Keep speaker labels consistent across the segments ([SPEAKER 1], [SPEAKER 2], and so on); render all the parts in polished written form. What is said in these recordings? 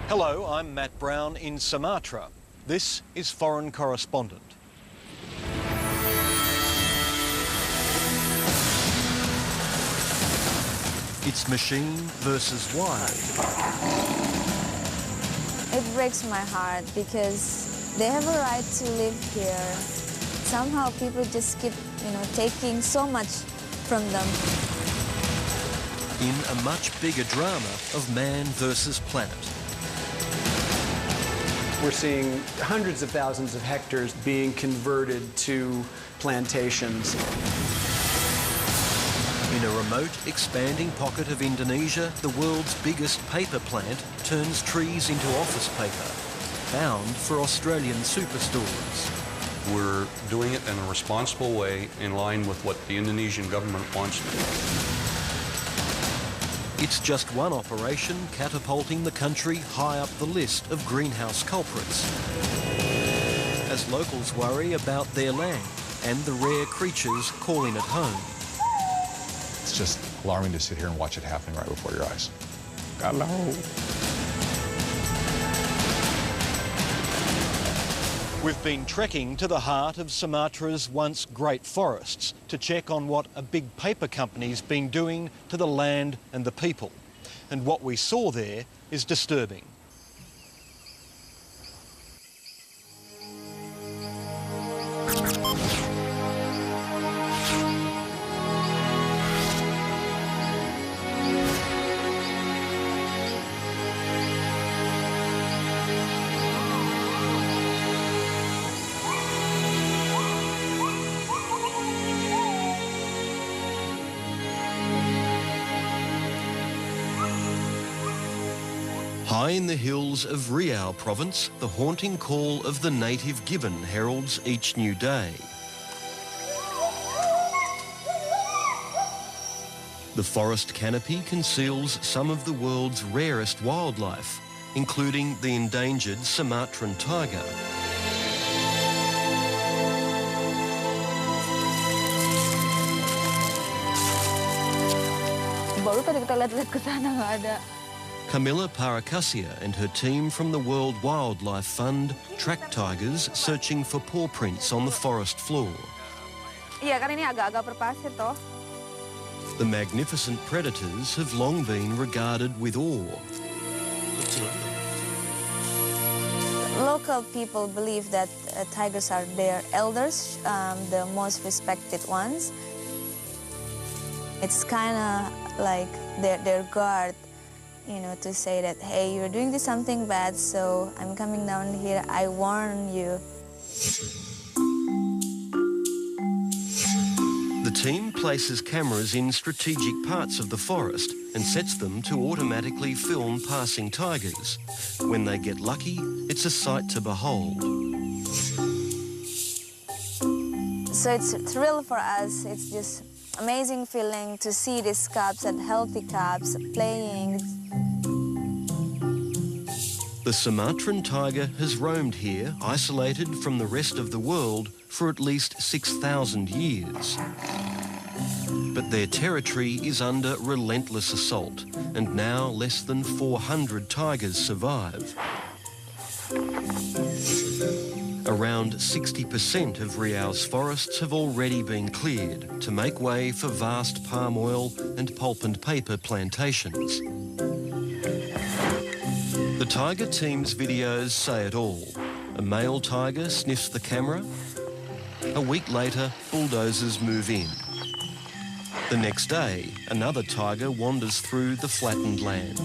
[SPEAKER 1] Hello, I'm Matt Brown in Sumatra. This is Foreign Correspondent. It's machine versus wild.
[SPEAKER 2] It breaks my heart because they have a right to live here. Somehow people just keep, taking so much from them.
[SPEAKER 1] In a much bigger drama of man versus planet.
[SPEAKER 3] We're seeing hundreds of thousands of hectares being converted to plantations.
[SPEAKER 1] In a remote, expanding pocket of Indonesia, the world's biggest paper plant turns trees into office paper, bound for Australian superstores.
[SPEAKER 4] We're doing it in a responsible way in line with what the Indonesian government wants to do.
[SPEAKER 1] It's just one operation catapulting the country high up the list of greenhouse culprits, as locals worry about their land and the rare creatures calling it home.
[SPEAKER 5] It's just alarming to sit here and watch it happening right before your eyes. Hello.
[SPEAKER 1] We've been trekking to the heart of Sumatra's once great forests to check on what a big paper company's been doing to the land and the people. And what we saw there is disturbing. High in the hills of Riau Province, the haunting call of the native gibbon heralds each new day. The forest canopy conceals some of the world's rarest wildlife, including the endangered Sumatran tiger.
[SPEAKER 2] Baru tadi kita lihat-lihat ke sana nggak ada.
[SPEAKER 1] Camilla Parakasia and her team from the World Wildlife Fund track tigers searching for paw prints on the forest floor.
[SPEAKER 2] Iya kan ini agak-agak berpasir toh.
[SPEAKER 1] The magnificent predators have long been regarded with awe.
[SPEAKER 2] Local people believe that tigers are their elders, the most respected ones. It's kind of like their guard. To say that, hey, you're doing something bad, so I'm coming down here, I warn you.
[SPEAKER 1] The team places cameras in strategic parts of the forest and sets them to automatically film passing tigers. When they get lucky, it's a sight to behold.
[SPEAKER 2] So it's a thrill for us. It's just amazing feeling to see these cubs and healthy cubs playing.
[SPEAKER 1] The Sumatran tiger has roamed here, isolated from the rest of the world, for at least 6,000 years. But their territory is under relentless assault, and now less than 400 tigers survive. Around 60% of Riau's forests have already been cleared to make way for vast palm oil and pulp and paper plantations. The tiger team's videos say it all. A male tiger sniffs the camera. A week later, bulldozers move in. The next day, another tiger wanders through the flattened land.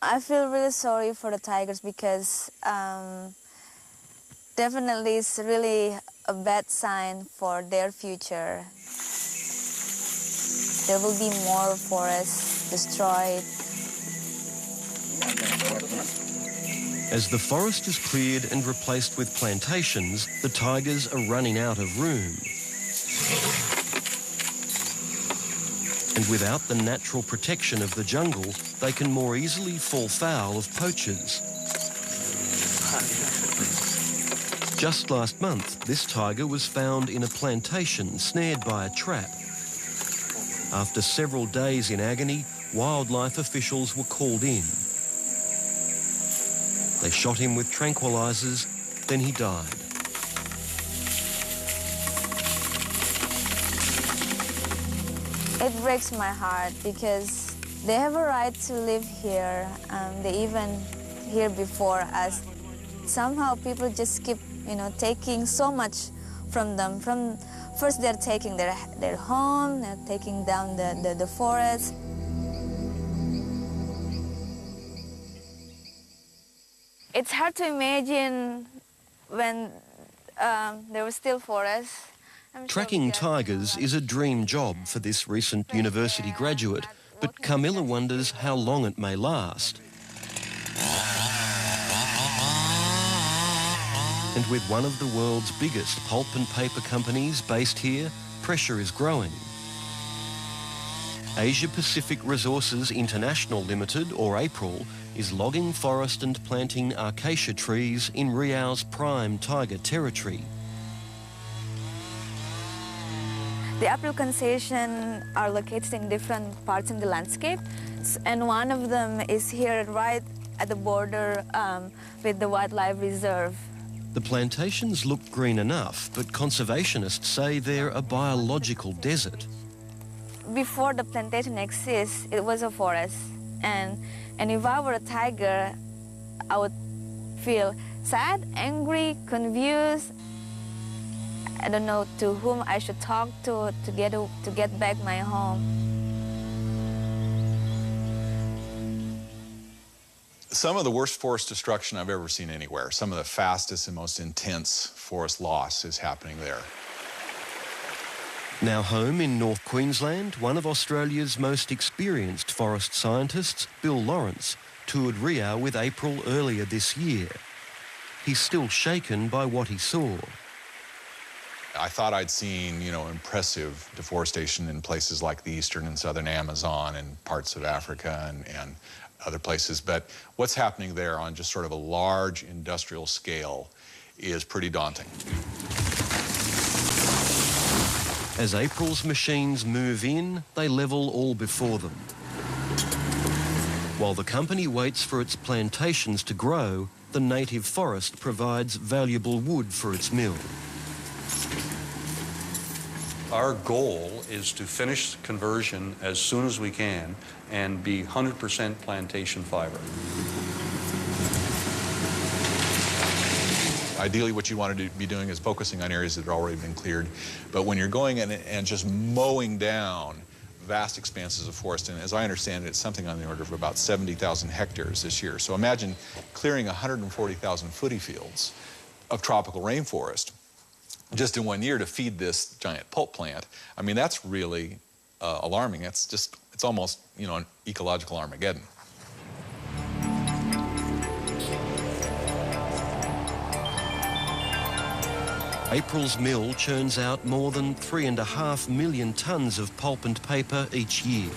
[SPEAKER 2] I feel really sorry for the tigers because definitely it's really a bad sign for their future. There will be more forests destroyed.
[SPEAKER 1] As the forest is cleared and replaced with plantations, the tigers are running out of room. And without the natural protection of the jungle, they can more easily fall foul of poachers. Just last month, this tiger was found in a plantation snared by a trap. After several days in agony, wildlife officials were called in. They shot him with tranquilizers, then he died.
[SPEAKER 2] It breaks my heart because they have a right to live here. They even here before us. Somehow people just keep, taking so much from them. First they're taking their home, they're taking down the forest. It's hard to imagine when there was still forests.
[SPEAKER 1] Tracking tigers is a dream job for this recent university graduate, but Camilla wonders how long it may last. And with one of the world's biggest pulp and paper companies based here, pressure is growing. Asia Pacific Resources International Limited, or APRIL, is logging forest and planting acacia trees in Riau's prime tiger territory.
[SPEAKER 2] The APRIL concession are located in different parts in the landscape, and one of them is here right at the border with the wildlife reserve.
[SPEAKER 1] The plantations look green enough, but conservationists say they're a biological desert.
[SPEAKER 2] Before the plantation exists, it was a forest, and if I were a tiger, I would feel sad, angry, confused. I don't know to whom I should talk to get back my home.
[SPEAKER 5] Some of the worst forest destruction I've ever seen anywhere. Some of the fastest and most intense forest loss is happening there.
[SPEAKER 1] Now home in North Queensland, one of Australia's most experienced forest scientists, Bill Lawrence, toured Riau with APRIL earlier this year. He's still shaken by what he saw.
[SPEAKER 5] I thought I'd seen, impressive deforestation in places like the eastern and southern Amazon and parts of Africa and other places. But what's happening there on just sort of a large industrial scale is pretty daunting.
[SPEAKER 1] As APRIL's machines move in, they level all before them. While the company waits for its plantations to grow, the native forest provides valuable wood for its mill.
[SPEAKER 4] Our goal is to finish conversion as soon as we can and be 100% plantation fiber.
[SPEAKER 5] Ideally, what you want to be doing is focusing on areas that have already been cleared. But when you're going in and just mowing down vast expanses of forest, and as I understand it, it's something on the order of about 70,000 hectares this year. So imagine clearing 140,000 footy fields of tropical rainforest just in 1 year to feed this giant pulp plant. I mean, that's really alarming. It's almost, an ecological Armageddon.
[SPEAKER 1] APRIL's mill churns out more than 3.5 million tonnes of pulp and paper each year.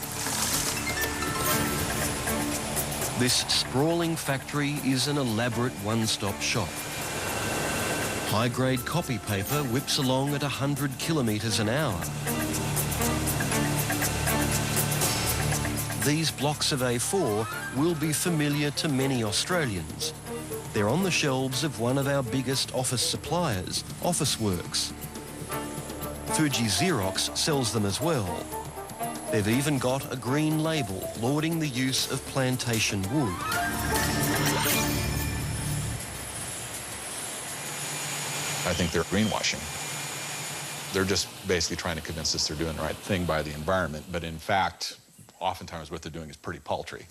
[SPEAKER 1] This sprawling factory is an elaborate one-stop shop. High-grade copy paper whips along at 100 kilometres an hour. These blocks of A4 will be familiar to many Australians. They're on the shelves of one of our biggest office suppliers, Officeworks. Fuji Xerox sells them as well. They've even got a green label lauding the use of plantation wood.
[SPEAKER 5] I think they're greenwashing. They're just basically trying to convince us they're doing the right thing by the environment, but in fact, oftentimes what they're doing is pretty paltry.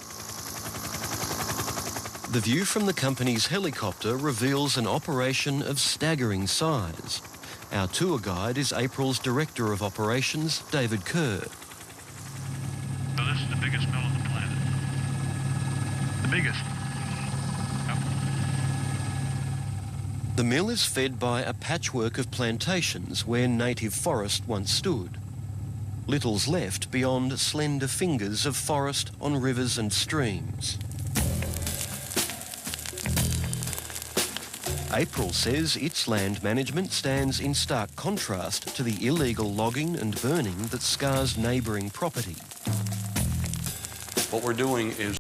[SPEAKER 1] The view from the company's helicopter reveals an operation of staggering size. Our tour guide is APRIL's Director of Operations, David Kerr.
[SPEAKER 6] So this is the biggest mill on the planet. The biggest.
[SPEAKER 1] The mill is fed by a patchwork of plantations where native forest once stood. Little's left beyond slender fingers of forest on rivers and streams. April says its land management stands in stark contrast to the illegal logging and burning that scars neighbouring property.
[SPEAKER 4] What we're doing is